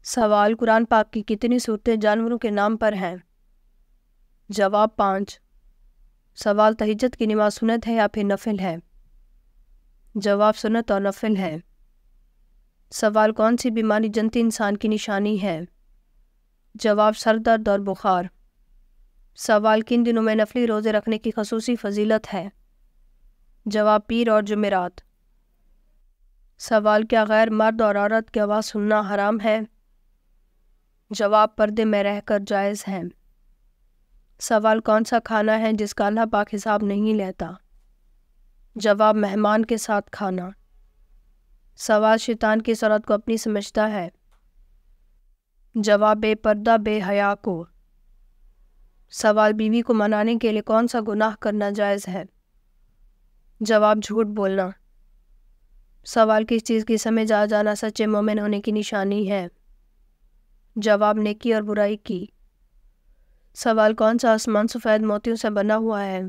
سوال: قرآن پاک کی کتنی صورتیں جانوروں کے نام پر ہیں؟ جواب: 5۔ سوال: تہجد کی نماز سنت ہے یا پھر نفل ہے؟ جواب: سنت اور نفل ہے۔ سوال: کون سی بیماری جنتی انسان کی نشانی ہے؟ جواب: سر درد اور بخار۔ سوال: کن دنوں میں نفلی روزے رکھنے کی خصوصی فضیلت ہے؟ جواب: پیر اور جمعرات۔ سوال: کیا غیر مرد اور عورت کی آواز سننا حرام ہے؟ جواب: پردے میں رہ کر جائز ہے۔ سوال: کون سا کھانا ہے جس کا اللہ پاک حساب نہیں لیتا؟ جواب: مہمان کے ساتھ کھانا۔ سوال: شیطان کس عورت کو اپنی سمجھتا ہے؟ جواب: بے پردہ بے حیا کو۔ سوال: بیوی کو منانے کے لیے کون سا گناہ کرنا جائز ہے؟ جواب: جھوٹ بولنا۔ سوال: کس چیز کی سمجھ آ جانا سچے مومن ہونے کی نشانی ہے؟ جواب: نیکی اور برائی کی۔ سوال: کون سا آسمان سفید موتیوں سے بنا ہوا ہے؟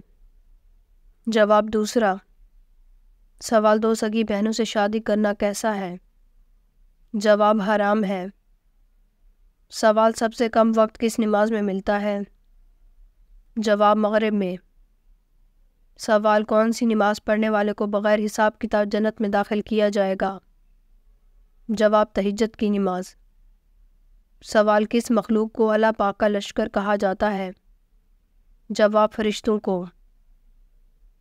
جواب: دوسرا۔ سوال: دو سگی بہنوں سے شادی کرنا کیسا ہے؟ جواب: حرام ہے۔ سوال: سب سے کم وقت کس نماز میں ملتا ہے؟ جواب: مغرب میں۔ سوال: کون سی نماز پڑھنے والے کو بغیر حساب کتاب جنت میں داخل کیا جائے گا؟ جواب: تہجد کی نماز۔ سوال: کس مخلوق کو اللہ پاک کا لشکر کہا جاتا ہے؟ جواب: فرشتوں کو۔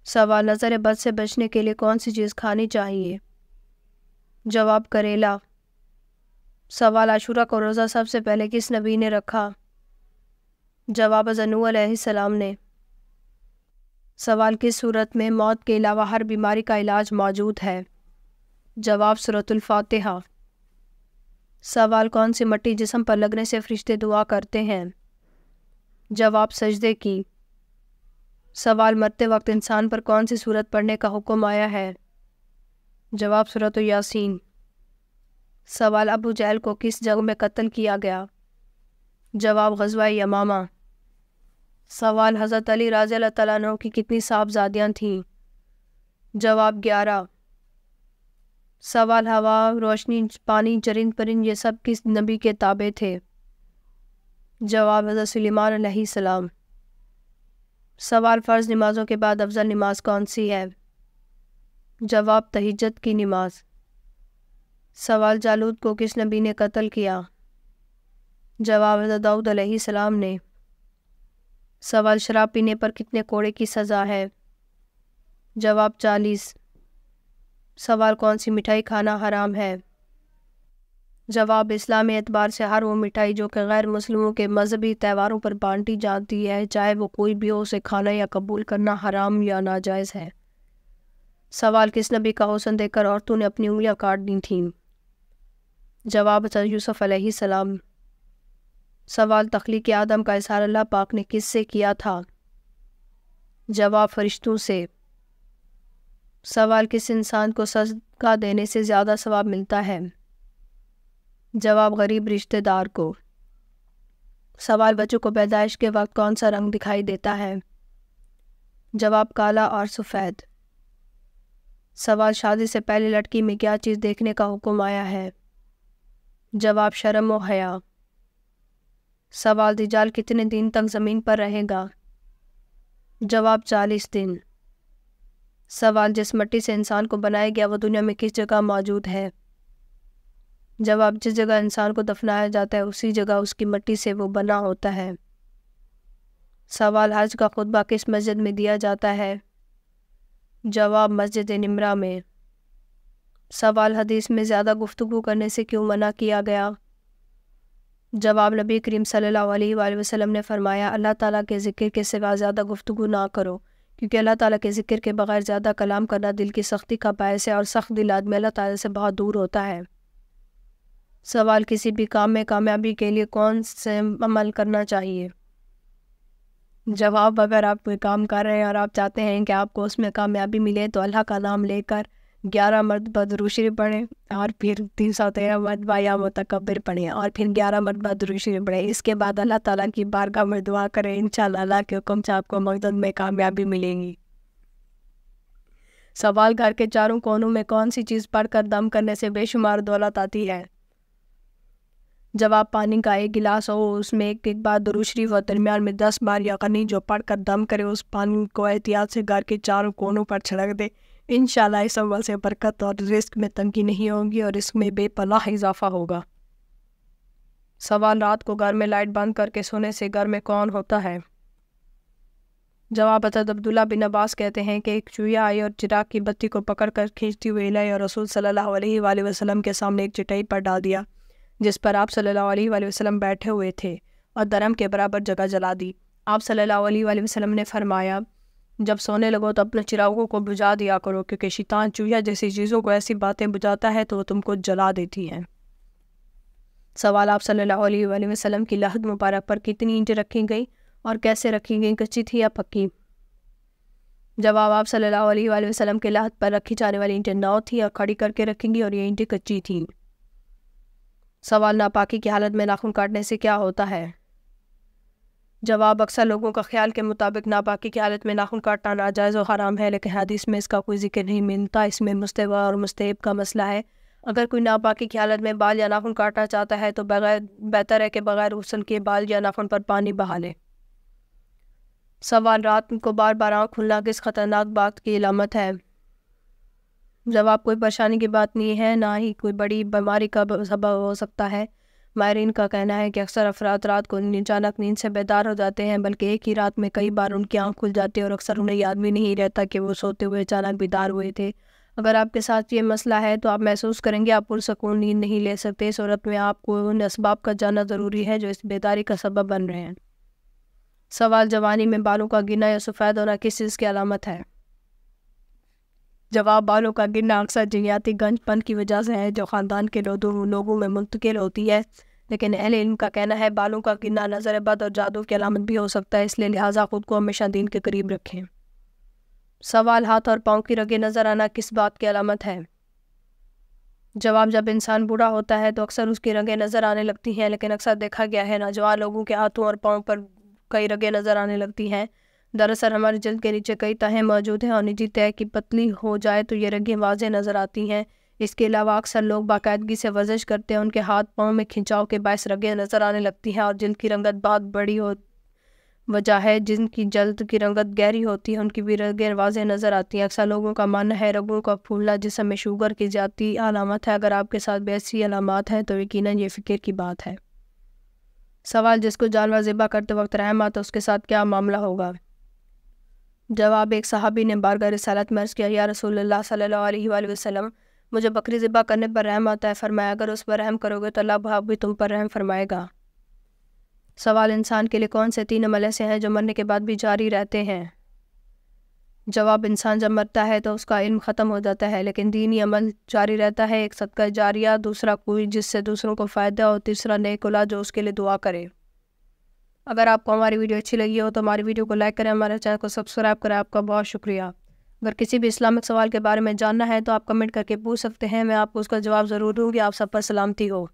سوال: نظر بد سے بچنے کے لیے کون سی چیز کھانی چاہیے؟ جواب: کریلا۔ سوال: عاشورہ کو روزہ سب سے پہلے کس نبی نے رکھا؟ جواب: حضرت نوح علیہ السلام نے۔ سوال: کس صورت میں موت کے علاوہ ہر بیماری کا علاج موجود ہے؟ جواب: سورۃ الفاتحہ۔ سوال: کون سی مٹی جسم پر لگنے سے فرشتے دعا کرتے ہیں؟ جواب: سجدے کی۔ سوال: مرتے وقت انسان پر کون سی سورت پڑھنے کا حکم آیا ہے؟ جواب: سورۃ یاسین۔ سوال: ابو جہل کو کس جنگ میں قتل کیا گیا؟ جواب: غزوہ یمامہ۔ سوال: حضرت علی رضی اللہ تعالیٰ عنہ کی کتنی صاحبزادیاں تھیں؟ جواب: 11۔ سوال: ہوا، روشنی، پانی، چرند پرند یہ سب کس نبی کے تابع تھے؟ جواب: حضرت سلیمان علیہ السلام۔ سوال: فرض نمازوں کے بعد افضل نماز کون سی ہے؟ جواب: تہجد کی نماز۔ سوال: جالوت کو کس نبی نے قتل کیا؟ جواب: حضرت داؤد علیہ السلام نے۔ سوال: شراب پینے پر کتنے کوڑے کی سزا ہے؟ جواب: 40۔ سوال: کون سی مٹھائی کھانا حرام ہے؟ جواب: اسلامی اعتبار سے ہر وہ مٹھائی جو کہ غیر مسلموں کے مذہبی تہواروں پر بانٹی جاتی ہے، چاہے وہ کوئی بھی ہو، اسے کھانا یا قبول کرنا حرام یا ناجائز ہے۔ سوال: کس نبی کا حسن دیکھ کر عورتوں نے اپنی انگلیاں کاٹ دی تھیں؟ جواب: حضرت یوسف علیہ السلام۔ سوال: تخلیق آدم کا اظہار اللہ پاک نے کس سے کیا تھا؟ جواب: فرشتوں سے۔ سوال: کس انسان کو صدقہ دینے سے زیادہ ثواب ملتا ہے؟ جواب: غریب رشتہ دار کو۔ سوال: بچوں کو پیدائش کے وقت کون سا رنگ دکھائی دیتا ہے؟ جواب: کالا اور سفید۔ سوال: شادی سے پہلے لڑکی میں کیا چیز دیکھنے کا حکم آیا ہے؟ جواب: شرم و حیا۔ سوال: دجال کتنے دن تک زمین پر رہے گا؟ جواب: 40 دن۔ سوال: جس مٹی سے انسان کو بنایا گیا وہ دنیا میں کس جگہ موجود ہے؟ جواب: جس جگہ انسان کو دفنایا جاتا ہے اسی جگہ اس کی مٹی سے وہ بنا ہوتا ہے۔ سوال: حج کا خطبہ کس مسجد میں دیا جاتا ہے؟ جواب: مسجد نمرہ میں۔ سوال: حدیث میں زیادہ گفتگو کرنے سے کیوں منع کیا گیا؟ جواب: نبی کریم صلی اللہ علیہ وآلہ وسلم نے فرمایا، اللہ تعالیٰ کے ذکر کے سوا زیادہ گفتگو نہ کرو، کیونکہ اللہ تعالیٰ کے ذکر کے بغیر زیادہ کلام کرنا دل کی سختی کا باعث ہے اور سخت دل آدمی اللہ تعالیٰ سے بہت دور ہوتا ہے۔ سوال: کسی بھی کام میں کامیابی کے لیے کون سے عمل کرنا چاہیے؟ جواب: اگر آپ کوئی کام کر رہے ہیں اور آپ چاہتے ہیں کہ آپ کو اس میں کامیابی ملے تو اللہ کا نام لے کر 11 مرتبہ درود شریف پڑھیں اور پھر 313 مرتبہ یا متکبر پڑھیں اور پھر 11 مرتبہ درود شریف پڑھیں۔ اس کے بعد اللہ تعالیٰ کی بارگاہ میں دعا کریں، انشاءاللہ اللہ کے حکم سے آپ کو مقصد میں کامیابی ملے گی۔ سوال: گھر کے چاروں کونوں میں کون سی چیز پڑھ کر دم کرنے سے بے شمار دولت آتی ہے؟ جب آپ پانی کا ایک گلاس ہو اس میں ایک بار درود شریف اور درمیان میں 10 بار یا غنی جو پڑھ کر دم کرے، اس پانی کو احتیاط سے گھر کے چاروں کونوں پر چھڑک دے، انشاءاللہ اس عمل سے برکت اور رزق میں تنگی نہیں ہوگی اور اس میں بے پناہ اضافہ ہوگا۔ سوال، رات کو گھر میں لائٹ بند کر کے سونے سے گھر میں کون ہوتا ہے؟ جواب، حضرت عبداللہ بن عباس کہتے ہیں کہ ایک چوہا آئی اور چراغ کی بتی کو پکڑ کر کھینچتی ہوئی لائی اور رسول صلی اللہ علیہ وآلہ وسلم کے سامنے ایک چٹائی پر ڈال دیا جس پر آپ صلی اللہ علیہ وآلہ وسلم بیٹھے ہوئے تھے اور درم کے برابر جگہ جلا دی۔ آپ صلی اللہ علیہ وآلہ وسلم نے فرمایا، جب سونے لگو تو اپنے چراغوں کو بجھا دیا کرو، کیونکہ شیطان چوہا جیسی چیزوں کو ایسی باتیں بجھاتا ہے تو وہ تم کو جلا دیتی ہیں۔ سوال، آپ صلی اللہ علیہ وآلہ وسلم کی لحد مبارک پر کتنی اینٹیں رکھی گئی اور کیسے رکھی گئیں، کچی تھی یا پکی؟ جواب، آپ صلی اللہ علیہ وآلہ وسلم کے لحد پر رکھی جانے والی اینٹیں 9 تھی اور کھڑی کر کے رکھی گئی اور یہ اینٹیں کچی تھیں۔ سوال، ناپاکی کی حالت میں ناخن کاٹنے سے کیا ہوتا ہے؟ جواب، اکثر لوگوں کا خیال کے مطابق ناپاکی کی حالت میں ناخن کاٹنا ناجائز و حرام ہے، لیکن حدیث میں اس کا کوئی ذکر نہیں ملتا۔ اس میں مستحب اور مستحب کا مسئلہ ہے۔ اگر کوئی ناپاکی کی حالت میں بال یا ناخن کاٹنا چاہتا ہے تو بہتر ہے کہ بغیر غسل کیے بال یا ناخن پر پانی بہا لے۔ سوال، رات کو بار بار آنکھ کھلنا کس خطرناک بات کی علامت ہے؟ جواب، کوئی پریشانی کی بات نہیں ہے، نہ ہی کوئی بڑی بیماری کا سبب ہو سکتا ہے۔ ماہرین کا کہنا ہے کہ اکثر افراد رات کو اچانک نیند سے بیدار ہو جاتے ہیں، بلکہ ایک ہی رات میں کئی بار ان کی آنکھ کھل جاتی ہے اور اکثر انہیں یاد بھی نہیں رہتا کہ وہ سوتے ہوئے اچانک بیدار ہوئے تھے۔ اگر آپ کے ساتھ یہ مسئلہ ہے تو آپ محسوس کریں گے آپ پرسکون نیند نہیں لے سکتے۔ اس صورت میں آپ کو ان اسباب کا جاننا ضروری ہے جو اس بیداری کا سبب بن رہے ہیں۔ سوال، جوانی میں بالوں کا گرنا یا سفید ہونا کس چیز کی علامت ہے؟ جواب، بالوں کا گرنا اکثر جینیاتی گنج پن کی وجہ سے ہے جو خاندان کے لوگوں میں منتقل ہوتی ہے، لیکن اہل علم کا کہنا ہے بالوں کا گرنا نظر بد اور جادو کی علامت بھی ہو سکتا ہے، اس لیے لہٰذا خود کو ہمیشہ دین کے قریب رکھیں۔ سوال، ہاتھ اور پاؤں کی رگیں نظر آنا کس بات کی علامت ہے؟ جواب، جب انسان بوڑھا ہوتا ہے تو اکثر اس کی رگیں نظر آنے لگتی ہیں، لیکن اکثر دیکھا گیا ہے نوجوان لوگوں کے ہاتھوں اور پاؤں پر کئی رگیں نظر آنے لگتی ہیں۔ دراصل ہماری جلد کے نیچے کئی تہیں موجود ہیں اور نجی تہ کی پتلی ہو جائے تو یہ رگیں واضح نظر آتی ہیں۔ اس کے علاوہ اکثر لوگ باقاعدگی سے ورزش کرتے ہیں، ان کے ہاتھ پاؤں میں کھنچاؤ کے باعث رگیں نظر آنے لگتی ہیں، اور جلد کی رنگت بہت بڑی وجہ ہے جن کی جلد کی رنگت گہری ہوتی ہے ان کی بھی رگیں واضح نظر آتی ہیں۔ اکثر لوگوں کا ماننا ہے رگوں کا پھولنا جسم میں شوگر کی زیادتی علامت ہے۔ اگر آپ کے ساتھ بھی ایسی علامات ہیں تو یقیناً یہ فکر کی بات ہے۔ سوال، جس کو جانور ذبح کرتے وقت رحم آتا اس کے ساتھ کیا معاملہ ہوگا؟ جواب، ایک صحابی نے بارگاہ رسالت میں عرض کیا، یا رسول اللہ صلی اللہ علیہ وآلہ وسلم، مجھے بکری ذبح کرنے پر رحم آتا ہے۔ فرمایا، اگر اس پر رحم کرو گے تو اللہ بھی تم پر رحم فرمائے گا۔ سوال، انسان کے لیے کون سے 3 عمل ایسے ہیں جو مرنے کے بعد بھی جاری رہتے ہیں؟ جواب، انسان جب مرتا ہے تو اس کا علم ختم ہو جاتا ہے، لیکن دینی عمل جاری رہتا ہے۔ ایک صدقہ جاریہ، دوسرا کوئی جس سے دوسروں کو فائدہ ہو، تیسرا نیک اولاد جو اس کے لیے دعا کرے۔ اگر آپ کو ہماری ویڈیو اچھی لگی ہو تو ہماری ویڈیو کو لائک کریں، ہمارے چینل کو سبسکرائب کریں۔ آپ کا بہت شکریہ۔ اگر کسی بھی اسلامک سوال کے بارے میں جاننا ہے تو آپ کمنٹ کر کے پوچھ سکتے ہیں، میں آپ کو اس کا جواب ضرور دوں گی۔ آپ سب پر سلامتی ہو۔